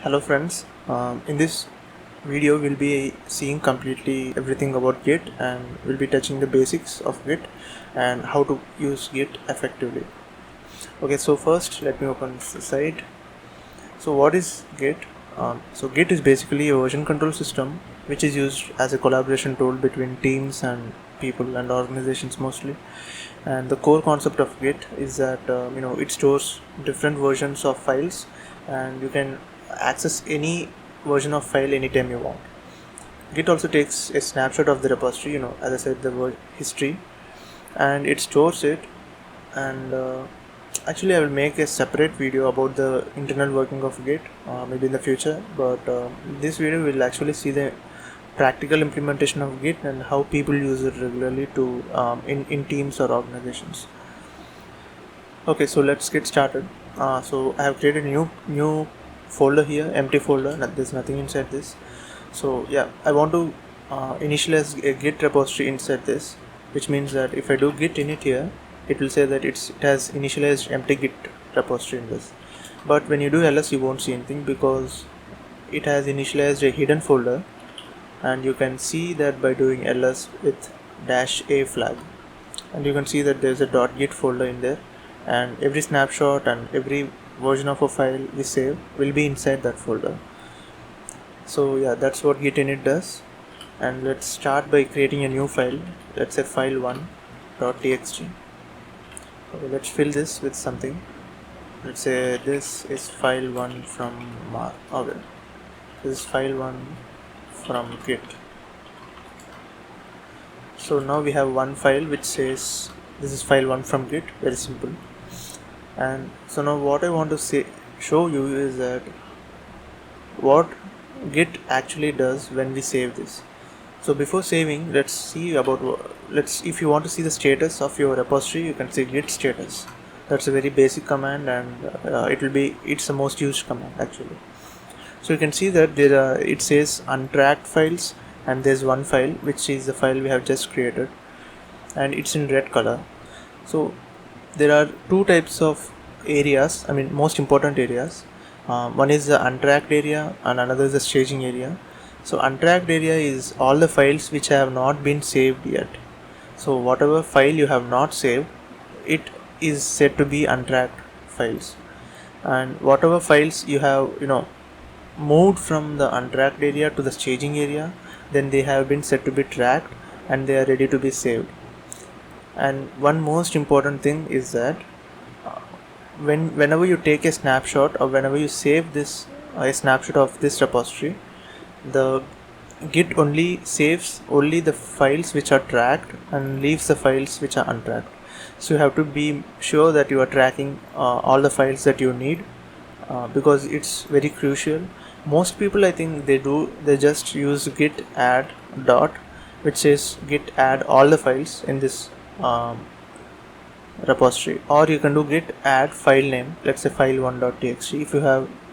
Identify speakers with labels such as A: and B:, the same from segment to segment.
A: Hello friends, in this video we'll be seeing completely everything about Git, and we'll be touching the basics of Git and how to use Git effectively. Okay, so first let me open the site. So what is Git? So Git is basically a version control system which is used as a collaboration tool between teams and people and organizations mostly. And the core concept of Git is that it stores different versions of files, and you can access any version of file anytime you want. Git also takes a snapshot of the repository, as I said, the history, and it stores it. And actually I will make a separate video about the internal working of Git maybe in the future, but this video will actually see the practical implementation of Git and how people use it regularly to in teams or organizations. Okay, so let's get started. So I have created a new folder here, empty folder. There's nothing inside this. So yeah, I want to initialize a Git repository inside this, which means that if I do Git init here, it will say that it has initialized empty Git repository in this. But when you do ls, you won't see anything because it has initialized a hidden folder, and you can see that by doing ls with -a flag, and you can see that there's a .git folder in there, and every snapshot and every version of a file we save will be inside that folder. So yeah, that's what git init does. And let's start by creating a new file. Let's say file1.txt. Okay, let's fill this with something. Let's say this is file1 from okay, this is file1 from Git. So now we have one file which says this is file1 from Git. Very simple. And so now what I want to show you is that what Git actually does when we save this. So before saving, let's see about if you want to see the status of your repository, you can say git status. That's a very basic command, and it's the most used command actually. So you can see that it says untracked files, and there's one file which is the file we have just created, and it's in red color. So there are two types of areas, most important areas. One is the untracked area and another is the staging area. So untracked area is all the files which have not been saved yet. So whatever file you have not saved, it is said to be untracked files. And whatever files you have moved from the untracked area to the staging area, then they have been said to be tracked and they are ready to be saved. And one most important thing is that whenever you take a snapshot or whenever you save this a snapshot of this repository, the Git only saves only the files which are tracked and leaves the files which are untracked. So you have to be sure that you are tracking all the files that you need, because it's very crucial. Most people, I think they just use git add dot, which says git add all the files in this repository, or you can do git add file name. Let's say file1.txt.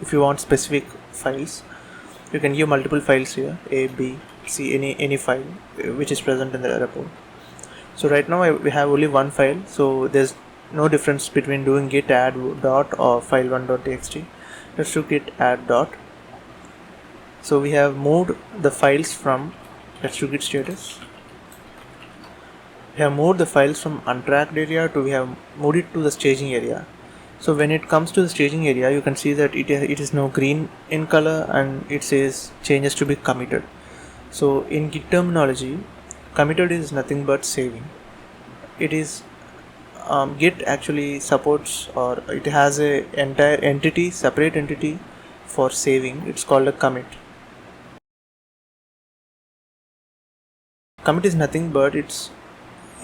A: If you want specific files, you can give multiple files here, a, b, c, any file which is present in the repo. So right now we have only one file, so there's no difference between doing git add dot or file1.txt. Let's do git add dot. So we have moved the files from, let's do git status. We have moved the files from untracked area to we have moved it to the staging area. So when it comes to the staging area, you can see that it is now green in color and it says changes to be committed. So in Git terminology, committed is nothing but saving. It is Git actually supports, or it has a entire entity, separate entity for saving. It's called a commit. Commit is nothing but it's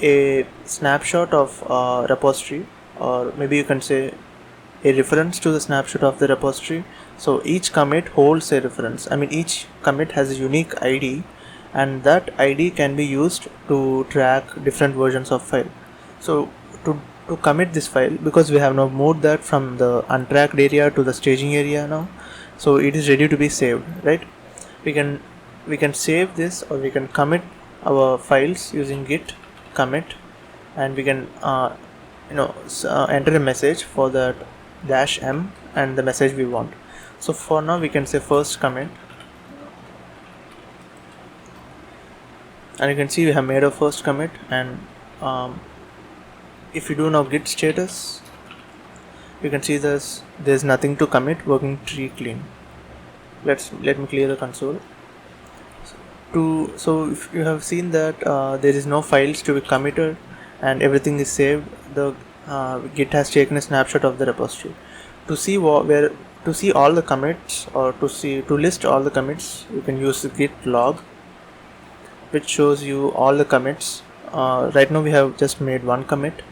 A: a snapshot of repository, or maybe you can say a reference to the snapshot of the repository. So each commit holds a reference. Each commit has a unique ID, and that ID can be used to track different versions of file. So to commit this file, because we have now moved that from the untracked area to the staging area now, so it is ready to be saved, right? We can save this, or we can commit our files using git commit, and we can enter a message for that -m and the message we want. So for now we can say first commit, and you can see we have made a first commit. And if you do now git status, you can see there's nothing to commit, working tree clean. Let me clear the console. So if you have seen that there is no files to be committed and everything is saved, the Git has taken a snapshot of the repository. To see to see all the commits, or to list all the commits, you can use the git log, which shows you all the commits. Right now we have just made one commit.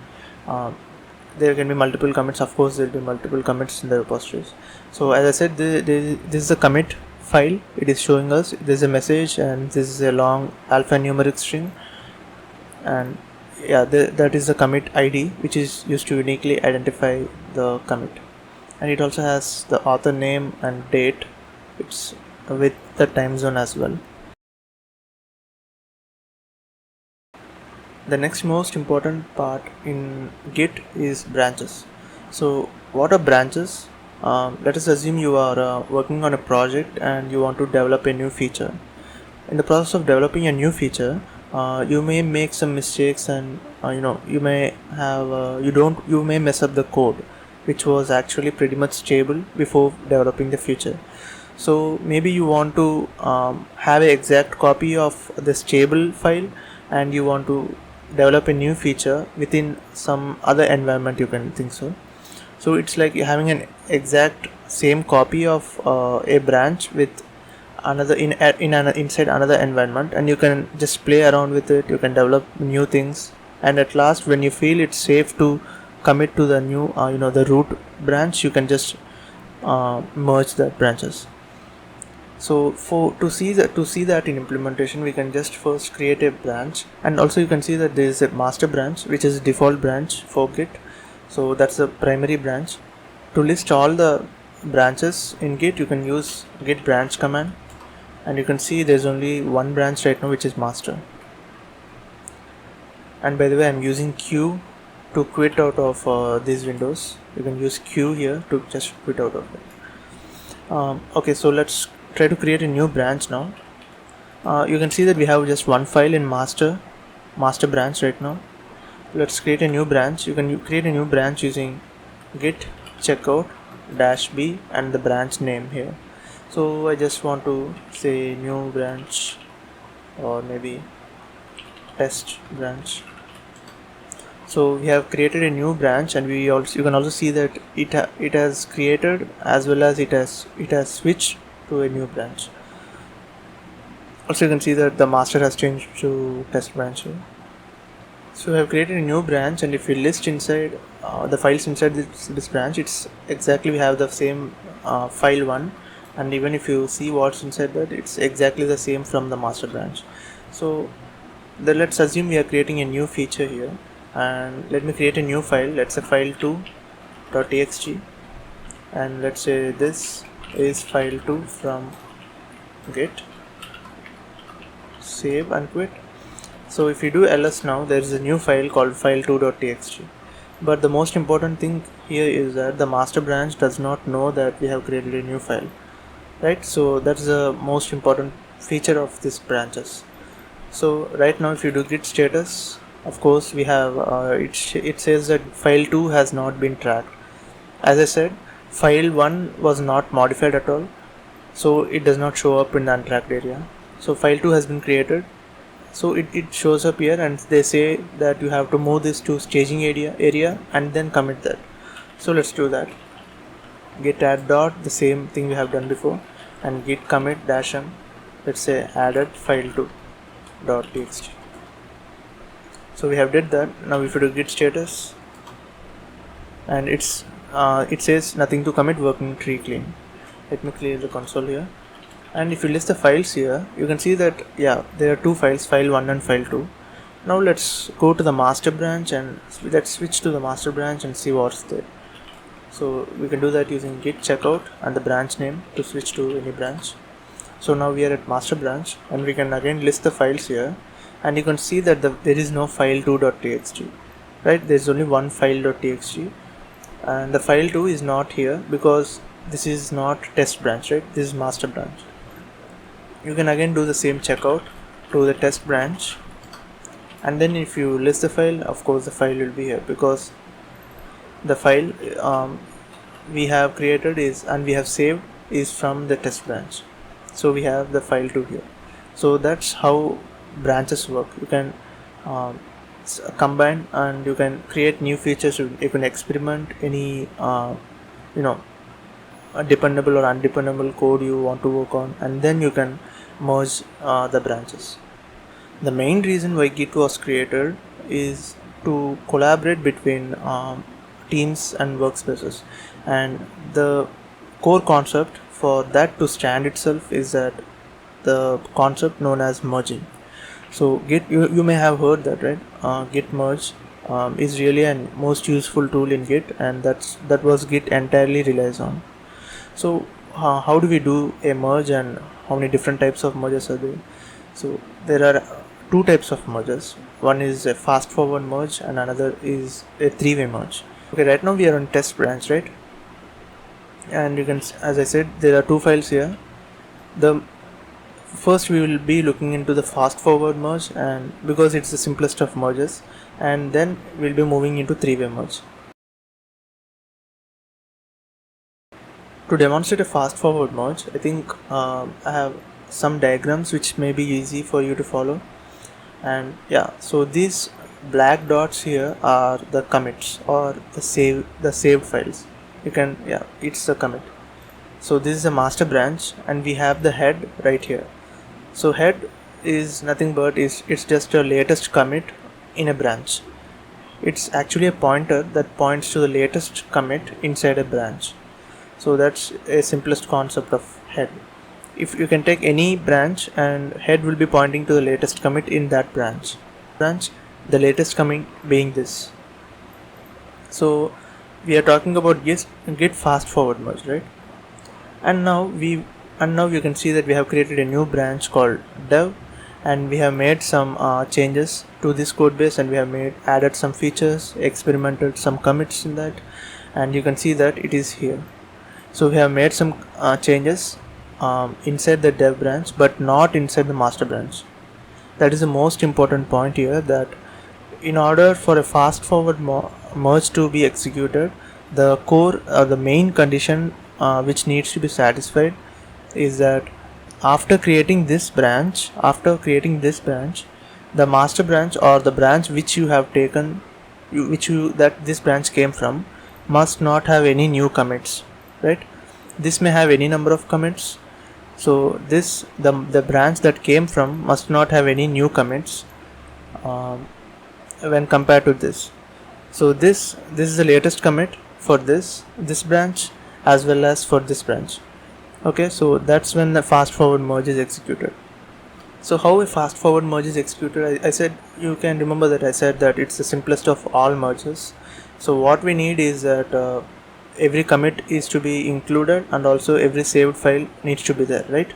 A: There can be multiple commits. Of course, there will be multiple commits in the repositories. So as I said, this is a commit file. It is showing us there's a message, and this is a long alphanumeric string, and yeah, that is the commit ID, which is used to uniquely identify the commit. And it also has the author name and date. It's with the time zone as well. The next most important part in Git is branches. So what are branches? Let us assume you are working on a project and you want to develop a new feature. In the process of developing a new feature, you may make some mistakes, and you may have you may mess up the code, which was actually pretty much stable before developing the feature. So maybe you want to have an exact copy of the stable file, and you want to develop a new feature within some other environment, you can think so it's like having an exact same copy of a branch with another inside another environment, and you can just play around with it. You can develop new things, and at last, when you feel it's safe to commit to the new the root branch, you can just merge the branches. So to see that in implementation, we can just first create a branch, and also you can see that there is a master branch, which is default branch for Git. So that's the primary branch. To list all the branches in Git, you can use git branch command, and you can see there's only one branch right now, which is master. And by the way, I'm using Q to quit out of these windows. You can use Q here to just quit out of it. Okay, so let's try to create a new branch now. You can see that we have just one file in master branch right now. Let's create a new branch. You can create a new branch using git checkout -b and the branch name here. So I just want to say new branch, or maybe test branch. So we have created a new branch, and you can also see that it has created, as well as it has switched to a new branch. Also, you can see that the master has changed to test branch here. So we have created a new branch, and if we list inside the files inside this branch, it's exactly, we have the same file 1, and even if you see what's inside that, it's exactly the same from the master branch. So let's assume we are creating a new feature here, and let me create a new file. Let's say file2.txt, and let's say this is file2 from Git. Save and quit. So if you do ls now, there is a new file called file2.txt. But the most important thing here is that the master branch does not know that we have created a new file, right? So that's the most important feature of these branches. So right now, if you do git status, of course we have it says that file2 has not been tracked. As I said, file1 was not modified at all, so it does not show up in the untracked area. So file2 has been created, so it shows up here, and they say that you have to move this to staging area and then commit that. So let's do that. Git add dot, the same thing we have done before, and git commit -m, let's say added file2.txt. So we have did that. Now if you do git status, and it says nothing to commit, working tree clean. Let me clear the console here. And if you list the files here, you can see that there are two files, file1 and file2. Now let's go to the master branch, and let's switch to the master branch and see what's there. So we can do that using git checkout and the branch name to switch to any branch. So now we are at master branch, and we can again list the files here, and you can see that there is no file2.txt, right? There's only one file.txt, and the file2 is not here because this is not test branch, right? This is master branch. You can again do the same checkout to the test branch, and then if you list the file, of course the file will be here, because the file we have created is and we have saved is from the test branch. So we have the file to here. So that's how branches work. You can combine, and you can create new features. You can experiment any a dependable or undependable code you want to work on, and then you can merge the branches. The main reason why Git was created is to collaborate between teams and workspaces, and the core concept for that to stand itself is that the concept known as merging. So Git, you may have heard that, right? Git merge is really a most useful tool in Git, and that was Git entirely relies on. So how do we do a merge, and how many different types of merges are there? So there are two types of merges. One is a fast forward merge, and another is a three-way merge. Okay, right now we are on test branch, right? And you can, as I said, there are two files here. The first we will be looking into the fast forward merge, and because it's the simplest of merges, and then we'll be moving into three-way merge. To demonstrate a fast forward merge, I think I have some diagrams which may be easy for you to follow. And yeah, so these black dots here are the commits, or the saved files. You can, yeah, it's the commit. So this is a master branch, and we have the head right here. So head is nothing but it's just a latest commit in a branch. It's actually a pointer that points to the latest commit inside a branch. So that's a simplest concept of head. If you can take any branch, and head will be pointing to the latest commit in that branch, the latest commit being this. So we are talking about git fast forward merge, right? And now you can see that we have created a new branch called dev, and we have made some changes to this code base, and we have added some features, experimented some commits in that, and you can see that it is here. So we have made some changes inside the dev branch, but not inside the master branch. That is the most important point here, that in order for a fast forward merge to be executed, the core or the main condition which needs to be satisfied is that after creating this branch, the master branch, or the branch which you have taken, that this branch came from, must not have any new commits, right? This may have any number of commits. So the branch that came from must not have any new commits when compared to this. So this is the latest commit for this branch as well as for this branch. Okay, so that's when the fast forward merge is executed. So how a fast forward merge is executed, I said, you can remember that I said that it's the simplest of all merges. So what we need is that every commit is to be included, and also every saved file needs to be there, right?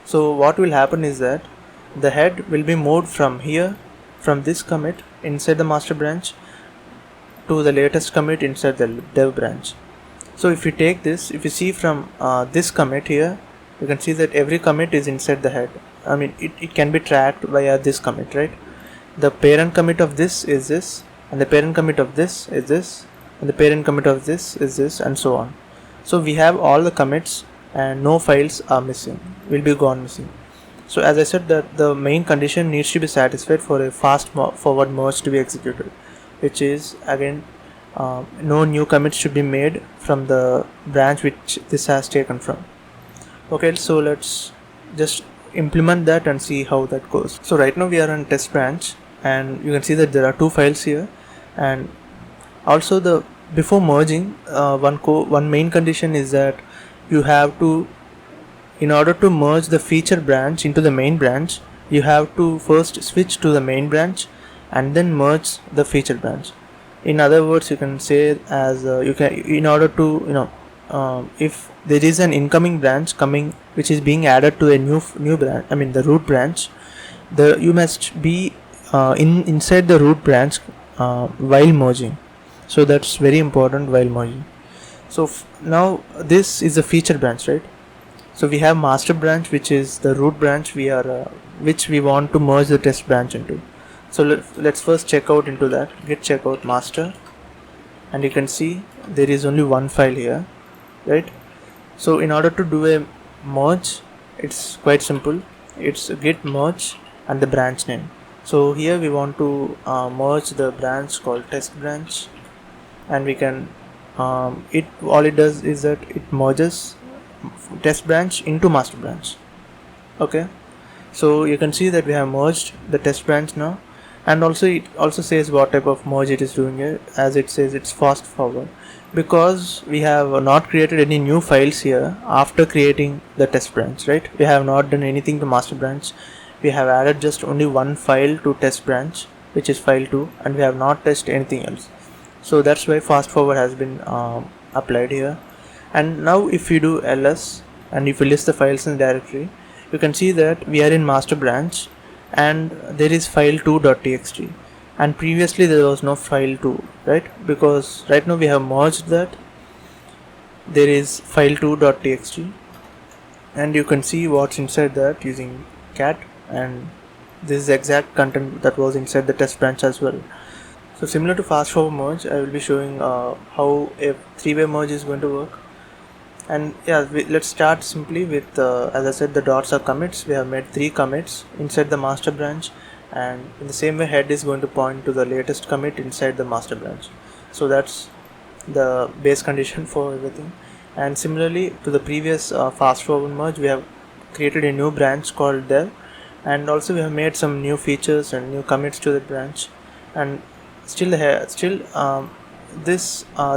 A: So what will happen is that the head will be moved from here, from this commit inside the master branch, to the latest commit inside the dev branch. So if you take this, if you see from this commit here, you can see that every commit is inside the head. I mean, it can be tracked via this commit, right? The parent commit of this is this, and the parent commit of this is this, and the parent commit of this is this, and so on. So we have all the commits, and no files are missing, will be gone missing. So as I said, that the main condition needs to be satisfied for a fast forward merge to be executed, which is again no new commits should be made from the branch which this has taken from. Okay, so let's just implement that and see how that goes. So right now we are on test branch, and you can see that there are two files here, and also before merging, one main condition is that you have to, in order to merge the feature branch into the main branch, you have to first switch to the main branch and then merge the feature branch. In other words, you can say as in order to if there is an incoming branch coming which is being added to a new branch, I mean the root branch, you must be inside the root branch while merging. So that's very important while merging. So now this is a feature branch, right? So we have master branch, which is the root branch which we want to merge the test branch into. So let's first check out into that. Git checkout master, and you can see there is only one file here, right? So in order to do a merge, it's quite simple. It's git merge and the branch name. So here we want to merge the branch called test branch, and we can all it does is that it merges test branch into master branch. Okay, so you can see that we have merged the test branch now, and also it also says what type of merge it is doing here, as it says it's fast forward, because we have not created any new files here after creating the test branch, right? We have not done anything to master branch. We have added just only one file to test branch, which is file 2, and we have not tested anything else. So that's why fast forward has been applied here. And now if you do ls and if you list the files in the directory, you can see that we are in master branch and there is file2.txt, and previously there was no file2, right? Because right now we have merged that. There is file2.txt, and you can see what's inside that using cat, and this is the exact content that was inside the test branch as well. So similar to fast forward merge, I will be showing how a three-way merge is going to work. And yeah, let's start simply with as I said, the dots are commits. We have made 3 commits inside the master branch, and in the same way head is going to point to the latest commit inside the master branch. So that's the base condition for everything. And similarly to the previous fast forward merge, we have created a new branch called dev, and also we have made some new features and new commits to the branch. And this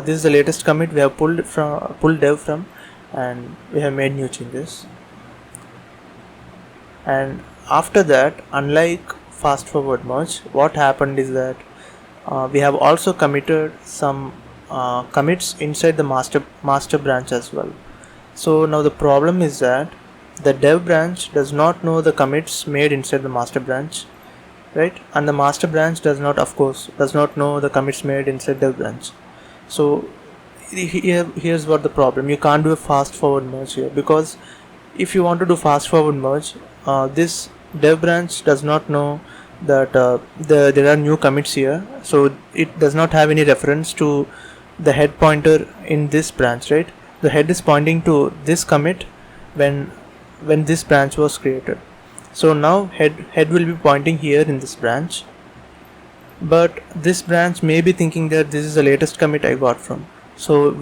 A: is the latest commit we have pulled dev from, and we have made new changes. And after that, unlike fast forward merge, what happened is that we have also committed some commits inside the master branch as well. So now the problem is that the dev branch does not know the commits made inside the master branch, right? And the master branch does not know the commits made inside dev branch. So here's what the problem: you can't do a fast forward merge here, because if you want to do fast forward merge, this dev branch does not know that there are new commits here, so it does not have any reference to the head pointer in this branch, right? The head is pointing to this commit when this branch was created. So now head will be pointing here in this branch, but this branch may be thinking that this is the latest commit I got from. So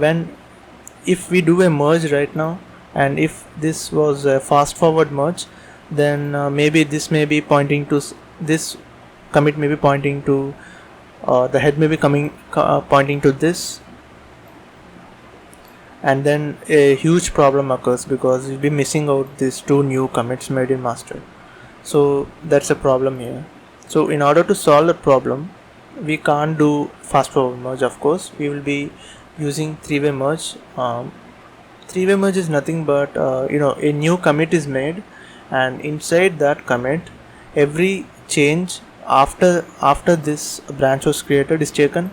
A: if we do a merge right now, and if this was a fast forward merge, then maybe this may be pointing to this commit, may be pointing to the head may be pointing to this, and then a huge problem occurs because we'll be missing out these 2 new commits made in master. So that's a problem here. So in order to solve the problem, we can't do fast forward merge. Of course, we will be using three-way merge. Three-way merge is nothing but a new commit is made, and inside that commit, every change after this branch was created is taken,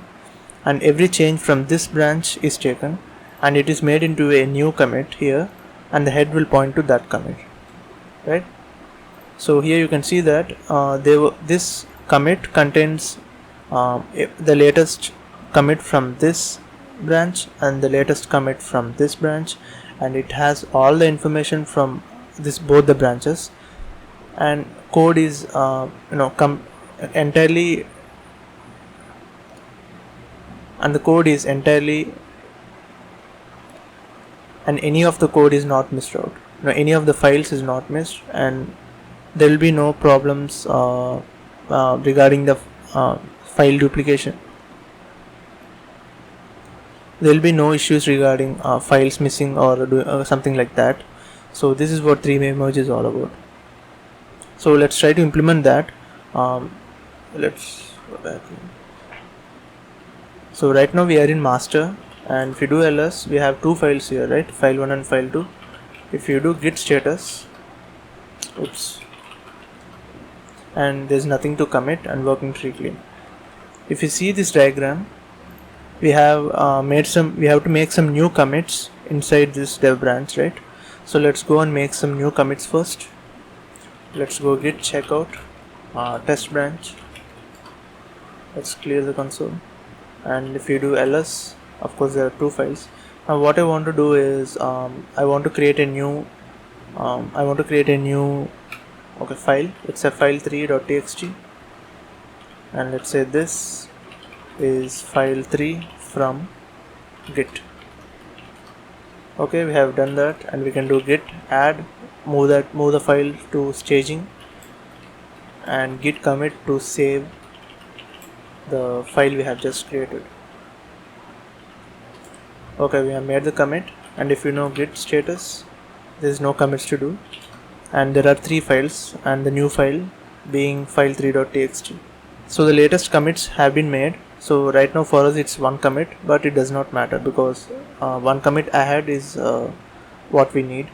A: and every change from this branch is taken, and it is made into a new commit here, and the head will point to that commit, right? So here you can see that this commit contains the latest commit from this branch and the latest commit from this branch, and it has all the information from both the branches, and code is entirely, and the code is entirely, and any of the code is not missed out. Any of the files is not missed, and there will be no problems regarding the file duplication. There will be no issues regarding files missing or something like that. So this is what three-way merge is all about. So let's try to implement that. Let's go back. So right now we are in master, and if you do ls, we have 2 files here, right? File 1 and file 2. If you do git status, and there's nothing to commit and working tree clean. If you see this diagram, we have we have to make some new commits inside this dev branch, right? So let's go and make some new commits first. Let's go git checkout test branch. Let's clear the console, and if you do ls, of course there are two files. Now what I want to do is I want to create a new file. It's a file3.txt, and let's say this is file3 from git. Okay, we have done that, and we can do git add, move the file to staging, and git commit to save the file we have just created. Okay, we have made the commit, and if you know git status, there is no commits to do, and there are three files, and the new file being file3.txt. So the latest commits have been made. So right now for us it's one commit, but it does not matter because one commit ahead is what we need.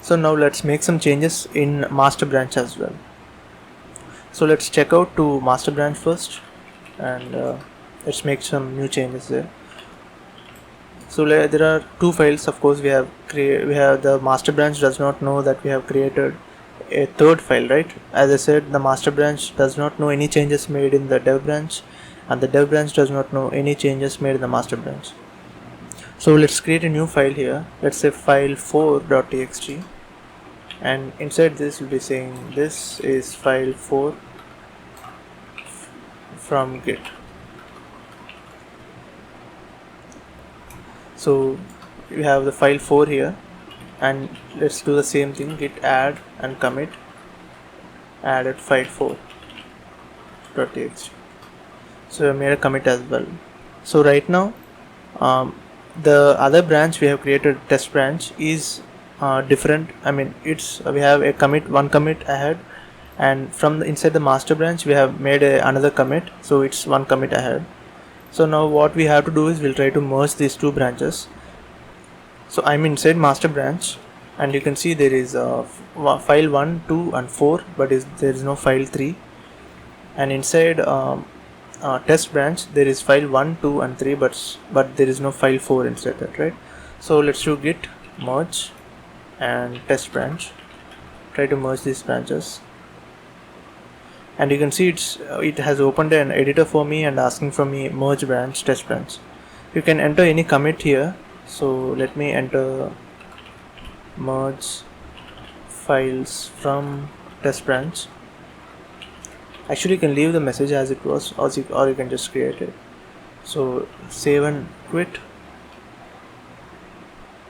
A: So now let's make some changes in master branch as well. So let's check out to master branch first, and let's make some new changes there. So there are two files. Of course, we have the master branch does not know that we have created a third file, right? As I said, the master branch does not know any changes made in the dev branch, and the dev branch does not know any changes made in the master branch. So let's create a new file here. Let's say file4.txt, and inside this we'll be saying this is file4 from git. So we have the file 4 here, and let's do the same thing, git add and commit added file4.txt. So I made a commit as well. So right now the other branch we have created, test branch, is different. I mean, it's we have a one commit ahead, and from inside the master branch we have made another commit, so it's one commit ahead. So now what we have to do is we'll try to merge these two branches. So I'm inside master branch, and you can see there is file 1, 2 and 4, but there is no file 3, and inside test branch there is file 1, 2 and 3, but there is no file 4 inside that, right? So let's do git merge and test branch, try to merge these branches, and you can see it has opened an editor for me and asking for me merge branch, test branch. You can enter any commit here. So let me enter merge files from test branch. Actually, you can leave the message as it was, or you can just create it. So save and quit.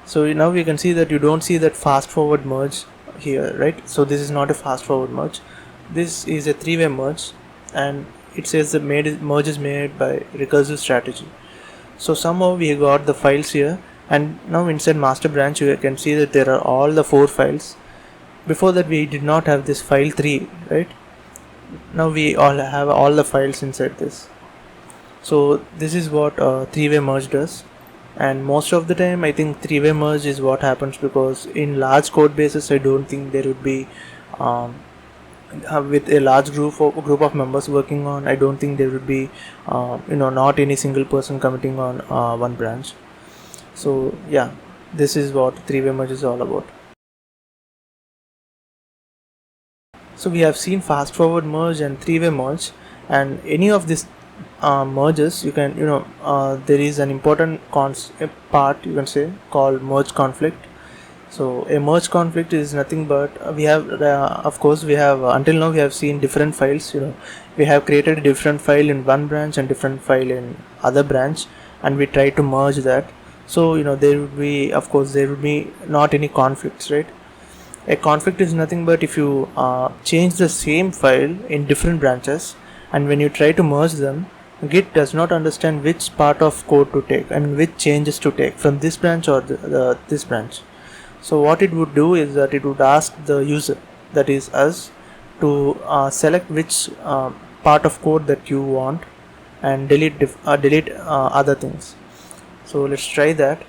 A: So now you can see that you don't see that fast forward merge here, right? So this is not a fast forward merge. This is a three-way merge, and it says the merge is made by recursive strategy. So somehow we got the files here, and now inside master branch you can see that there are all the 4 files. Before that we did not have this file 3, right? Now we all have all the files inside this. So this is what three-way merge does, and most of the time I think three-way merge is what happens, because in large code bases I don't think there would be with a large group of members working on, I don't think there would be not any single person committing on one branch. So yeah, this is what three-way merge is all about. So we have seen fast forward merge and three-way merge, and any of these merges you can there is an important part, you can say, called merge conflict. So a merge conflict is nothing but we have of course we have until now we have seen different files. We have created a different file in one branch and different file in other branch, and we try to merge that. So there would be, of course there would be not any conflicts, right? A conflict is nothing but if you change the same file in different branches, and when you try to merge them, Git does not understand which part of code to take and which changes to take from this branch or this branch. So what it would do is that it would ask the user, that is us, to select which part of code that you want and delete other things. So let's try that.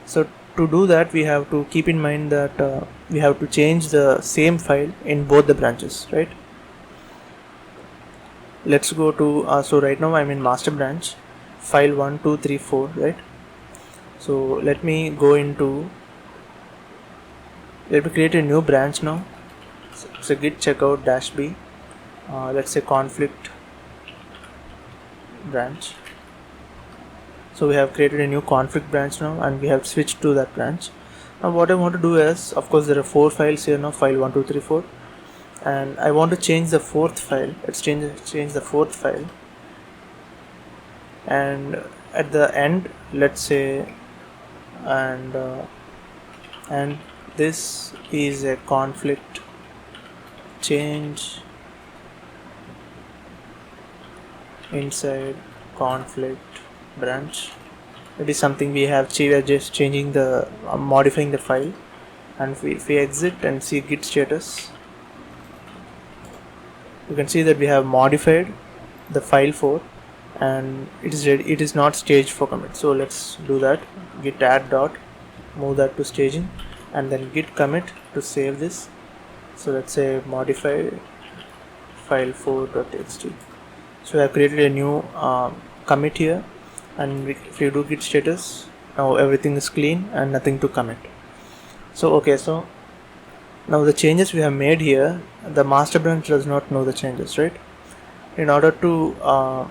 A: So to do that we have to keep in mind that we have to change the same file in both the branches, right? Let's go to so right now I'm in master branch, file 1 2 3 4, right? So let me create a new branch now. So git checkout dash b, let's say conflict branch. So we have created a new conflict branch now, and we have switched to that branch. Now what I want to do is, of course there are 4 files here now, file 1 2 3 4, and I want to change the 4th file. Let's change the 4th file, and at the end let's say, and this is a conflict change inside conflict branch. It is something we are just changing the modifying the file. And if we exit and see git status, you can see that we have modified the file 4 and it is ready. It is not staged for commit. So let's do that. Git add dot, move that to staging, and then git commit to save this. So let's say modify file 4.txt. So I have created a new commit here, and if you do git status, now everything is clean and nothing to commit. So okay, so now the changes we have made here, the master branch does not know the changes, right? In order to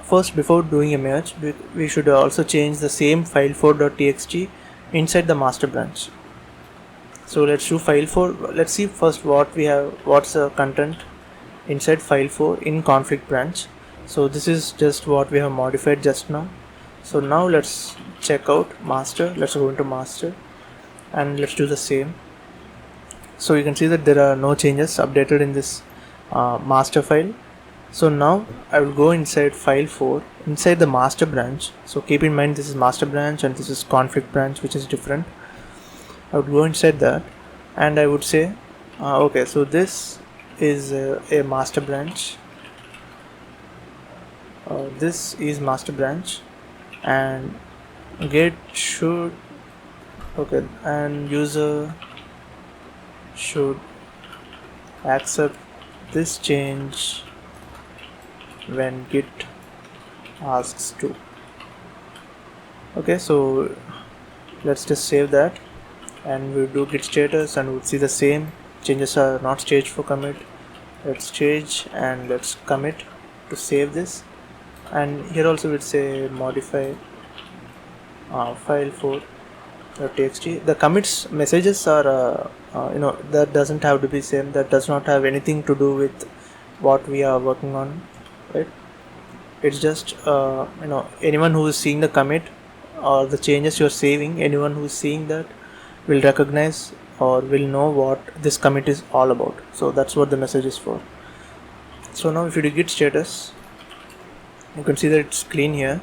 A: first, before doing a merge, we should also change the same file 4.txt inside the master branch. So let's do file 4. Let's see first what we have, what's the content inside file 4 in conflict branch. So this is just what we have modified just now. So now let's check out master. Let's go into master and let's do the same. So you can see that there are no changes updated in this master file. So now I will go inside file 4 inside the master branch. So keep in mind this is master branch and this is conflict branch, which is different. I would go inside that and I would say okay, so this is a master branch. This is master branch, and git should, okay, and user should accept this change when git asks to. Okay, so let's just save that and we'll do git status and we'll see the same changes are not staged for commit. Let's stage and let's commit to save this, and here also we'll say modify file 4.txt. The commits messages are that doesn't have to be same, that does not have anything to do with what we are working on, right? It's just anyone who is seeing the commit or the changes you're saving, anyone who is seeing that will recognize or will know what this commit is all about. So that's what the message is for. So now if you do git status, you can see that it's clean here,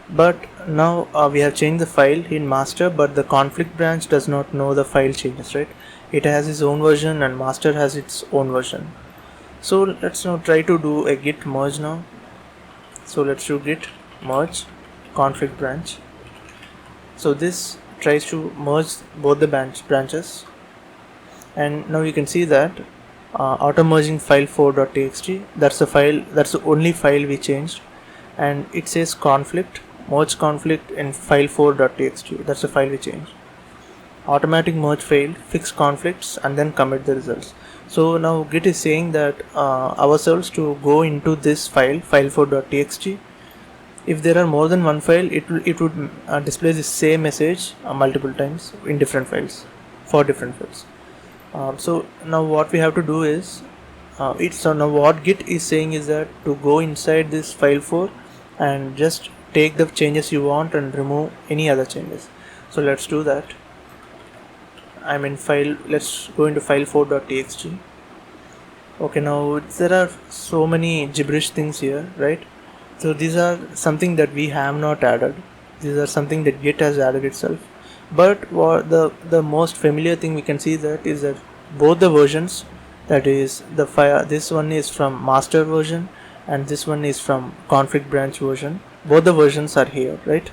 A: but now we have changed the file in master, but the conflict branch does not know the file changes, right? It has its own version and master has its own version. So let's now try to do a git merge now. So let's do git merge conflict branch. So this tries to merge both the branches, and now you can see that auto merging file 4.txt, that's the only file we changed, and it says conflict, merge conflict in file 4.txt, that's the file we changed. Automatic merge failed, fix conflicts and then commit the results. So now git is saying that ourselves to go into this file 4.txt. If there are more than one file, it would display the same message multiple times in different files for different files. So now what we have to do is now what git is saying is that to go inside this file 4 and just take the changes you want and remove any other changes. So let's do that. I'm in file, let's go into file 4.txt. Okay, now there are so many gibberish things here, right? So these are something that we have not added. These are something that git has added itself. But what the most familiar thing we can see that is that both the versions, that is the file, this one is from master version and this one is from conflict branch version. Both the versions are here, right?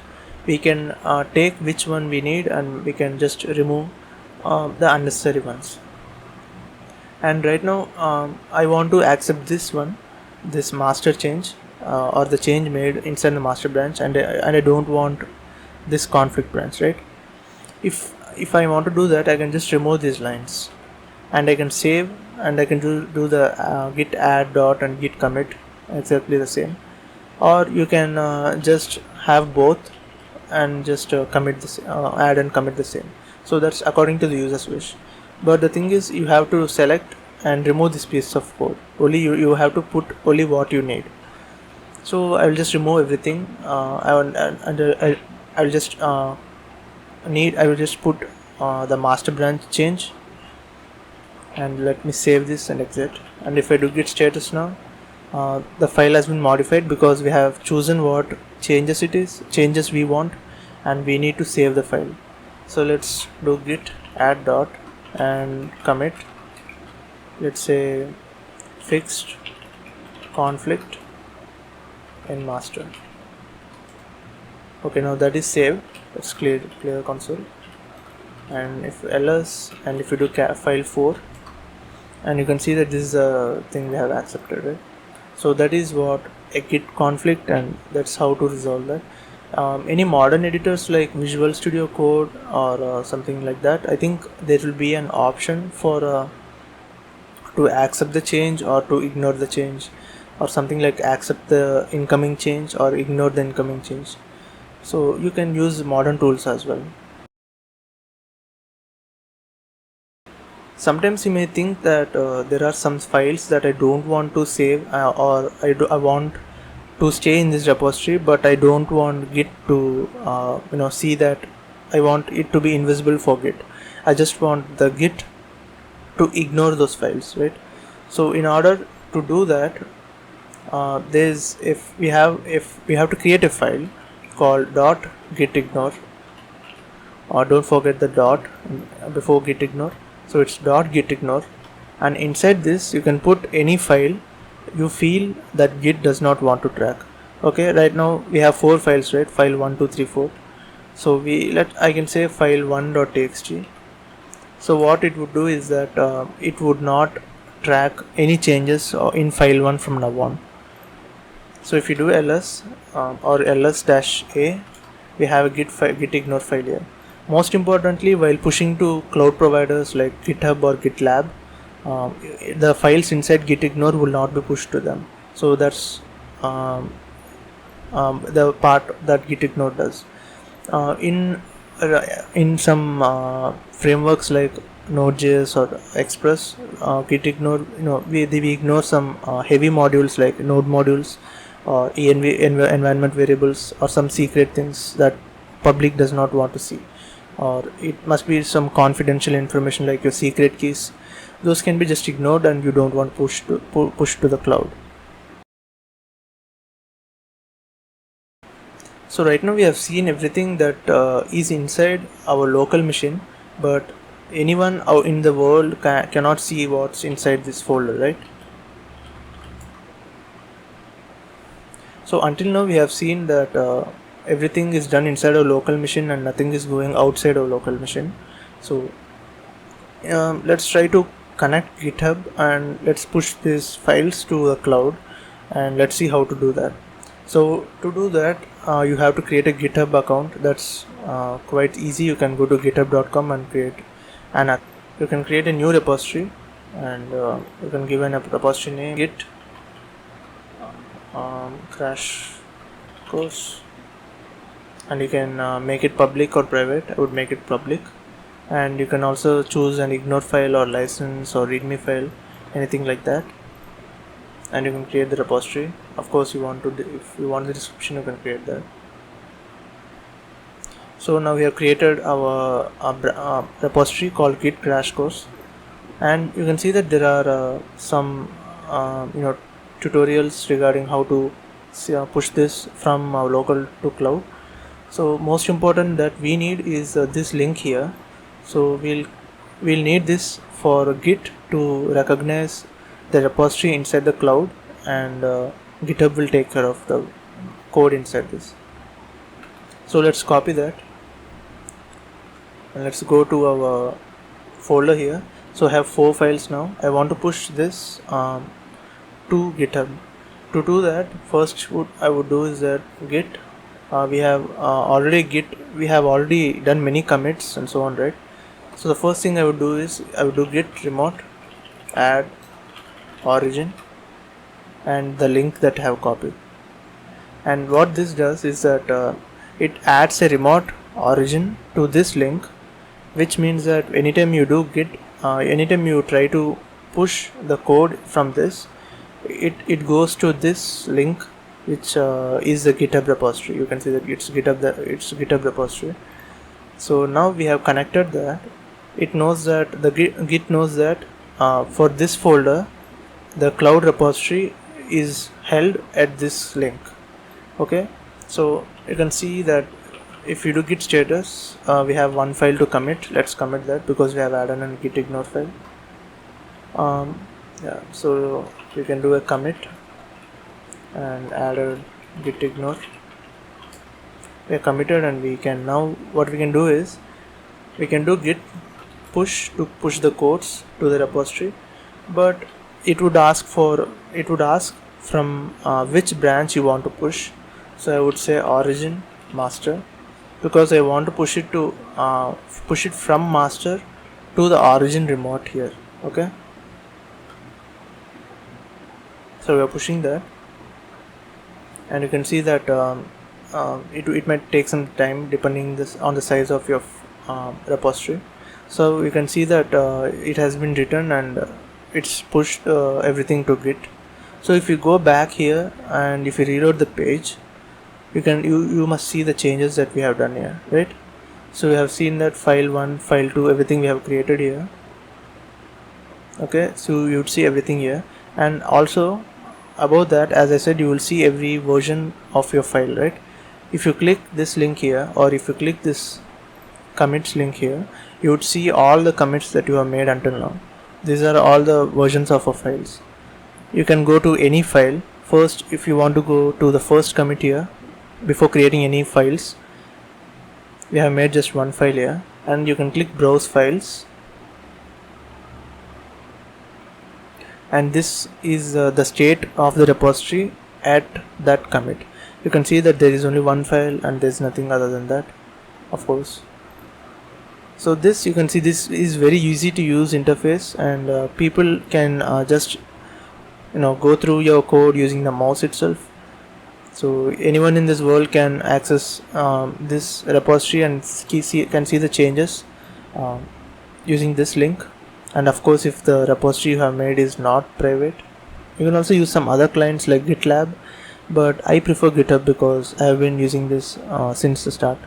A: We can take which one we need and we can just remove the unnecessary ones. And right now I want to accept this one, this master change. or the change made inside the master branch, and I don't want this conflict branch, right? If I want to do that, I can just remove these lines, and I can save, and I can do the git add dot and git commit exactly the same, or you can just have both and just commit this add and commit the same. So that's according to the user's wish. But the thing is, you have to select and remove this piece of code. Only you have to put only what you need. So I will just remove everything. I will just I will just put the master branch change, and let me save this and exit. And if I do git status now, the file has been modified because we have chosen what changes we want, and we need to save the file. So let's do git add dot and commit, let's say fixed conflict in master. Okay, now that is saved. Let's clear the console, and if ls, and if you do file 4, and you can see that this is a thing we have accepted, right? So that is what a git conflict, and that's how to resolve that. Any modern editors like Visual Studio Code or something like that, I think there will be an option for to accept the change or to ignore the change, or something like accept the incoming change or ignore the incoming change. So you can use modern tools as well. Sometimes you may think that there are some files that I don't want to save, or I want to stay in this repository, but I don't want Git to see that. I want it to be invisible for Git. I just want the Git to ignore those files, right? So in order to do that, if we have to create a file called .gitignore, or don't forget the dot before gitignore. So it's .gitignore, and inside this you can put any file you feel that Git does not want to track. Okay, right now we have 4 files, right? File 1, 2, 3, 4. So I can say file 1.txt. So what it would do is that it would not track any changes in file 1 from now on. So if you do ls or ls-a, we have a gitignore file here. Most importantly, while pushing to cloud providers like GitHub or GitLab, the files inside gitignore will not be pushed to them. So that's the part that gitignore does. In some frameworks like Node.js or Express, gitignore, we ignore some heavy modules like node modules or env environment variables, or some secret things that public does not want to see, or it must be some confidential information like your secret keys. Those can be just ignored, and you don't want push to the cloud. So right now we have seen everything that is inside our local machine, but anyone out in the world cannot see what's inside this folder, right? So until now we have seen that everything is done inside our local machine and nothing is going outside our local machine. So let's try to connect GitHub, and let's push these files to the cloud, and let's see how to do that. So to do that, you have to create a GitHub account. That's quite easy. You can go to github.com and you can create a new repository, and you can give a repository name git crash course, and you can make it public or private. I would make it public, and you can also choose an ignore file or license or readme file, anything like that, and you can create the repository. Of course, if you want the description, you can create that. So now we have created our repository called git crash course, and you can see that there are some tutorials regarding how to push this from our local to cloud. So most important that we need is this link here. So we'll need this for Git to recognize the repository inside the cloud, and GitHub will take care of the code inside this. So let's copy that, and let's go to our folder here. So I have 4 files now. I want to push this to GitHub. to do that, first what I would do is that git, we have already done many commits and so on, right? So the first thing I would do is I would do git remote add origin and the link that I have copied. And what this does is that it adds a remote origin to this link, which means that anytime you do git, anytime you try to push the code from this, it goes to this link, which is the GitHub repository. You can see that it's GitHub repository. So now we have connected that. It knows that the Git knows that for this folder, the cloud repository is held at this link. Okay, so you can see that if you do git status, we have one file to commit. Let's commit that because we have added a git ignore file. Yeah, so we can do a commit and add a git ignore. We are committed, and we can now what we can do is we can do git push to push the codes to the repository, but it would ask from which branch you want to push. So I would say origin master, because I want to push it from master to the origin remote here. Okay, so we are pushing that, and you can see that it might take some time depending on the size of your repository. So you can see that it has been written and it's pushed everything to git. So if you go back here and if you reload the page, you must see the changes that we have done here, right? So we have seen that file 1, file 2, everything we have created here. Okay, so you would see everything here, and also above that, as I said, you will see every version of your file, right? If you click this link here, or if you click this commits link here, you would see all the commits that you have made until now. These are all the versions of our files. You can go to any file. First, if you want to go to the first commit here, before creating any files, we have made just one file here, and you can click browse files, and this is the state of the repository at that commit. You can see that there is only one file and there is nothing other than that, of course. So this, you can see, this is very easy to use interface, and people can just go through your code using the mouse itself. So anyone in this world can access this repository and can see the changes using this link. And of course, if the repository you have made is not private, you can also use some other clients like GitLab, but I prefer GitHub because I have been using this since the start.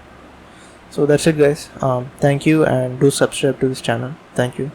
A: So that's it, guys. Thank you, and do subscribe to this channel. Thank you.